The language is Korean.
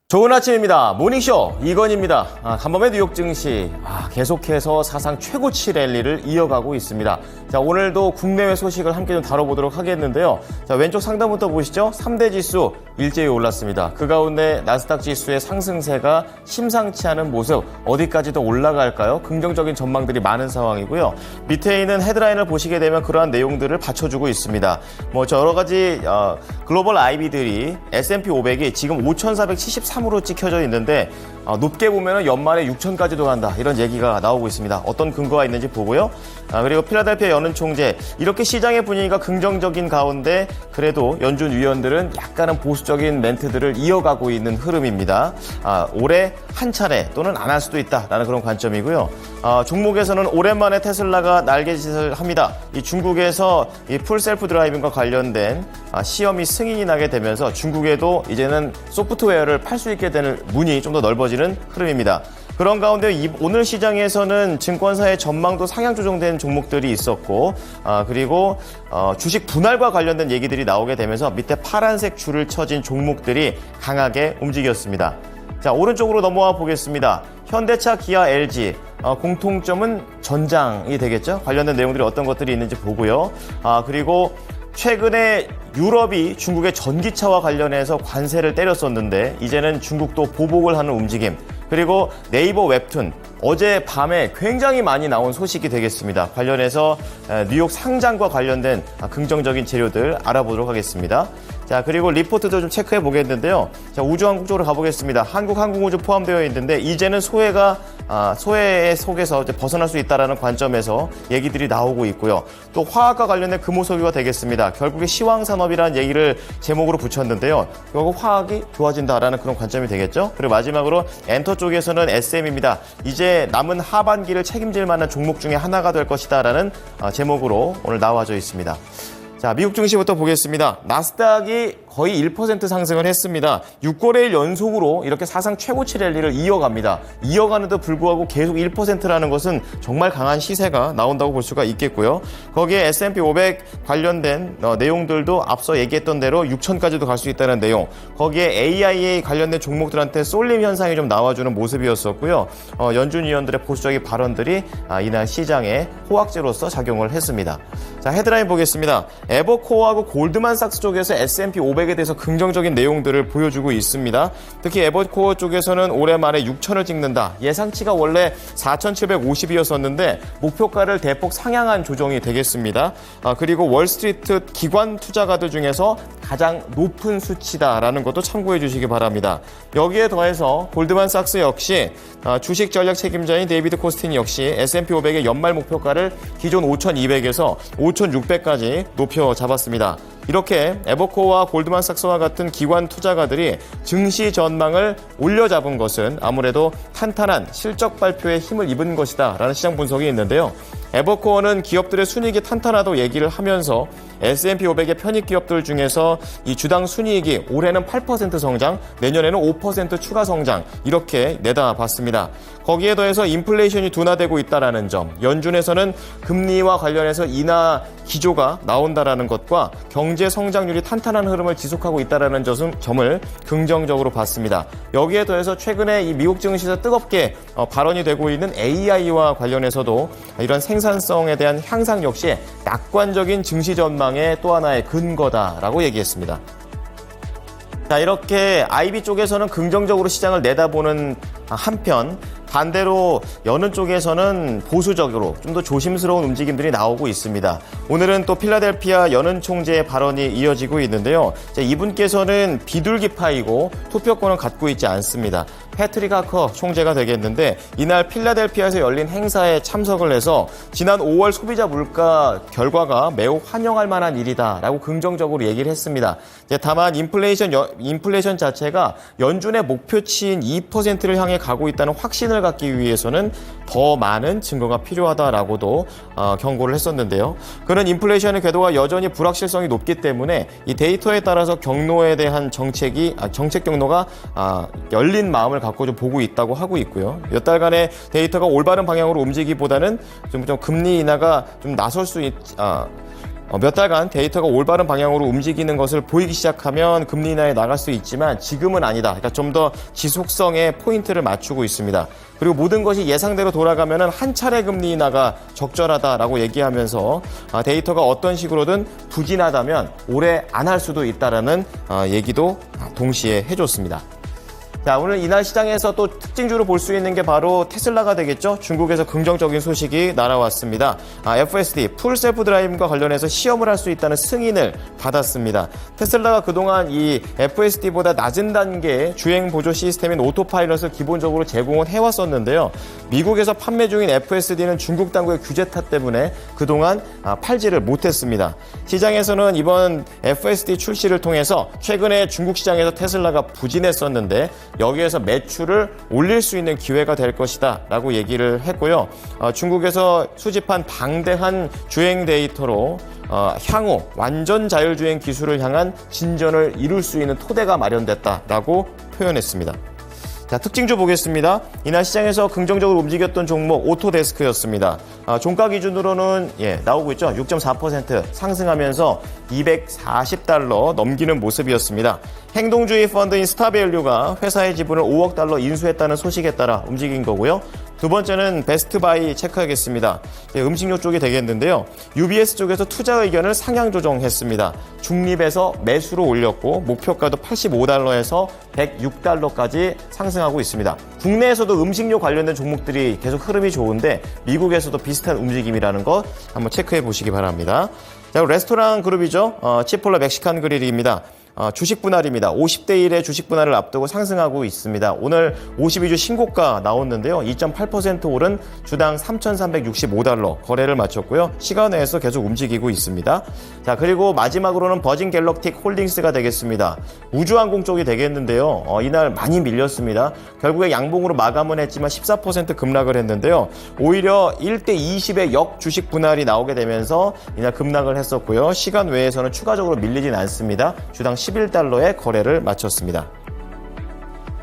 좋은 아침입니다. 모닝쇼 이건입니다. 간밤의 뉴욕 증시 계속해서 사상 최고치 랠리를 이어가고 있습니다. 자, 오늘도 국내외 소식을 함께 좀 다뤄보도록 하겠는데요. 자, 왼쪽 상단부터 보시죠. 3대 지수 일제히 올랐습니다. 그 가운데 나스닥 지수의 상승세가 심상치 않은 모습, 어디까지 더 올라갈까요? 긍정적인 전망들이 많은 상황이고요. 밑에 있는 헤드라인을 보시게 되면 그러한 내용들을 받쳐주고 있습니다. 여러 가지 글로벌 IB들이 S&P 500이 지금 5,473으로 찍혀져 있는데 높게 보면 연말에 6,000까지도 간다, 이런 얘기가 나오고 있습니다. 어떤 근거가 있는지 보고요. 그리고 필라델피아 연은 총재, 이렇게 시장의 분위기가 긍정적인 가운데 그래도 연준 위원들은 약간은 보수적인 멘트들을 이어가고 있는 흐름입니다. 올해 한 차례 또는 안 할 수도 있다라는 그런 관점이고요. 종목에서는 오랜만에 테슬라가 날개짓을 합니다. 이 중국에서 이 풀셀프 드라이빙과 관련된 시험이 승인이 나게 되면서 중국에도 이제는 소프트웨어를 팔 수 있게 되는 문이 좀 더 넓어지는 흐름입니다. 그런 가운데 오늘 시장에서는 증권사의 전망도 상향 조정된 종목들이 있었고, 그리고 주식 분할과 관련된 얘기들이 나오게 되면서 밑에 파란색 줄을 쳐진 종목들이 강하게 움직였습니다. 자, 오른쪽으로 넘어와 보겠습니다. 현대차, 기아, LG 공통점은 전장이 되겠죠. 관련된 내용들이 어떤 것들이 있는지 보고요. 그리고 최근에 유럽이 중국의 전기차와 관련해서 관세를 때렸었는데 이제는 중국도 보복을 하는 움직임, 그리고 네이버 웹툰 어제 밤에 굉장히 많이 나온 소식이 되겠습니다. 관련해서 뉴욕 상장과 관련된 긍정적인 재료들 알아보도록 하겠습니다. 자, 그리고 리포트도 좀 체크해 보겠는데요. 자, 우주항공 쪽으로 가보겠습니다. 한국항공우주 포함되어 있는데 이제는 소외의 속에서 이제 벗어날 수 있다는 관점에서 얘기들이 나오고 있고요. 또 화학과 관련된 금호석유가 되겠습니다. 결국에 시황산업이라는 얘기를 제목으로 붙였는데요. 결국 화학이 좋아진다라는 그런 관점이 되겠죠. 그리고 마지막으로 엔터 쪽에서는 SM입니다. 이제 남은 하반기를 책임질 만한 종목 중에 하나가 될 것이다라는 제목으로 오늘 나와져 있습니다. 자, 미국 증시부터 보겠습니다. 나스닥이 거의 1% 상승을 했습니다. 6거래일 연속으로 이렇게 사상 최고치 랠리를 이어갑니다. 이어가는데도 불구하고 계속 1%라는 것은 정말 강한 시세가 나온다고 볼 수가 있겠고요. 거기에 S&P 500 관련된 내용들도 앞서 얘기했던 대로 6,000까지도 갈 수 있다는 내용, 거기에 AIA 관련된 종목들한테 쏠림 현상이 좀 나와주는 모습이었었고요. 연준 위원들의 보수적인 발언들이 이날 시장에 호황제로서 작용을 했습니다. 자, 헤드라인 보겠습니다. 에버코어하고 골드만삭스 쪽에서 S&P 500에 대해서 긍정적인 내용들을 보여주고 있습니다. 특히 에버코어 쪽에서는 올해 말에 6,000을 찍는다. 예상치가 원래 4,750이었었는데 목표가를 대폭 상향한 조정이 되겠습니다. 그리고 월스트리트 기관 투자가들 중에서 가장 높은 수치다라는 것도 참고해 주시기 바랍니다. 여기에 더해서 골드만삭스 역시 주식 전략 책임자인 데이비드 코스틴 역시 S&P 500의 연말 목표가를 기존 5,200에서 5,600까지 높여 잡았습니다. 이렇게 에버코어와 골드만삭스와 같은 기관 투자가들이 증시 전망을 올려잡은 것은 아무래도 탄탄한 실적 발표에 힘을 입은 것이다 라는 시장 분석이 있는데요. 에버코어는 기업들의 순이익이 탄탄하다고 얘기를 하면서 S&P 500의 편입 기업들 중에서 이 주당 순이익이 올해는 8% 성장, 내년에는 5% 추가 성장, 이렇게 내다봤습니다. 거기에 더해서 인플레이션이 둔화되고 있다는 점, 연준에서는 금리와 관련해서 인하 기조가 나온다는 것과 경제 성장률이 탄탄한 흐름을 지속하고 있다는 점을 긍정적으로 봤습니다. 여기에 더해서 최근에 이 미국 증시에서 뜨겁게 발언이 되고 있는 AI와 관련해서도 이런 생산성에 대한 향상 역시 낙관적인 증시 전망의 또 하나의 근거다라고 얘기했습니다. 자, 이렇게 IB 쪽에서는 긍정적으로 시장을 내다보는 한편 반대로 여는 쪽에서는 보수적으로 좀 더 조심스러운 움직임들이 나오고 있습니다. 오늘은 또 필라델피아 연은 총재의 발언이 이어지고 있는데요. 자, 이분께서는 비둘기파이고 투표권은 갖고 있지 않습니다. 패트릭 하커 총재가 되겠는데 이날 필라델피아에서 열린 행사에 참석을 해서 지난 5월 소비자 물가 결과가 매우 환영할 만한 일이다라고 긍정적으로 얘기를 했습니다. 다만 인플레이션 자체가 연준의 목표치인 2%를 향해 가고 있다는 확신을 갖기 위해서는 더 많은 증거가 필요하다라고도 경고를 했었는데요. 그는 인플레이션의 궤도가 여전히 불확실성이 높기 때문에 이 데이터에 따라서 경로에 대한 정책 경로가 열린 마음을 갖고 좀 보고 있다고 하고 있고요. 몇 달간의 데이터가 올바른 방향으로 움직이기보다는 좀 금리 인하가 좀 나설 수 몇 달간 데이터가 올바른 방향으로 움직이는 것을 보이기 시작하면 금리 인하에 나갈 수 있지만 지금은 아니다. 그러니까 좀 더 지속성에 포인트를 맞추고 있습니다. 그리고 모든 것이 예상대로 돌아가면 한 차례 금리 인하가 적절하다라고 얘기하면서 데이터가 어떤 식으로든 부진하다면 오래 안 할 수도 있다라는 얘기도 동시에 해줬습니다. 자, 오늘 이날 시장에서 또 특징주로 볼 수 있는 게 바로 테슬라가 되겠죠. 중국에서 긍정적인 소식이 날아왔습니다. FSD, 풀 셀프 드라이빙과 관련해서 시험을 할 수 있다는 승인을 받았습니다. 테슬라가 그동안 이 FSD보다 낮은 단계의 주행 보조 시스템인 오토파일럿을 기본적으로 제공을 해왔었는데요. 미국에서 판매 중인 FSD는 중국 당국의 규제 탓 때문에 그동안 팔지를 못했습니다. 시장에서는 이번 FSD 출시를 통해서 최근에 중국 시장에서 테슬라가 부진했었는데 여기에서 매출을 올릴 수 있는 기회가 될 것이다 라고 얘기를 했고요. 중국에서 수집한 방대한 주행 데이터로 향후 완전 자율주행 기술을 향한 진전을 이룰 수 있는 토대가 마련됐다라고 표현했습니다. 자, 특징주 보겠습니다. 이날 시장에서 긍정적으로 움직였던 종목 오토데스크였습니다. 종가 기준으로는 나오고 있죠. 6.4% 상승하면서 $240 넘기는 모습이었습니다. 행동주의 펀드인 스타밸류가 회사의 지분을 $5억 인수했다는 소식에 따라 움직인 거고요. 두 번째는 베스트바이 체크하겠습니다. 음식료 쪽이 되겠는데요. UBS 쪽에서 투자 의견을 상향 조정했습니다. 중립에서 매수로 올렸고 목표가도 $85에서 $106까지 상승하고 있습니다. 국내에서도 음식료 관련된 종목들이 계속 흐름이 좋은데 미국에서도 비슷한 움직임이라는 것 한번 체크해 보시기 바랍니다. 자, 레스토랑 그룹이죠. 치폴라 멕시칸 그릴입니다. 주식 분할입니다. 50대 1의 주식 분할을 앞두고 상승하고 있습니다. 오늘 52주 신고가 나왔는데요. 2.8% 오른 주당 $3,365 거래를 마쳤고요. 시간 내에서 계속 움직이고 있습니다. 자, 그리고 마지막으로는 버진 갤럭틱 홀딩스가 되겠습니다. 우주항공 쪽이 되겠는데요. 이날 많이 밀렸습니다. 결국에 양봉으로 마감은 했지만 14% 급락을 했는데요. 오히려 1대 20의 역주식 분할이 나오게 되면서 이날 급락을 했었고요. 시간 외에서는 추가적으로 밀리진 않습니다. 주당 $11에 거래를 마쳤습니다.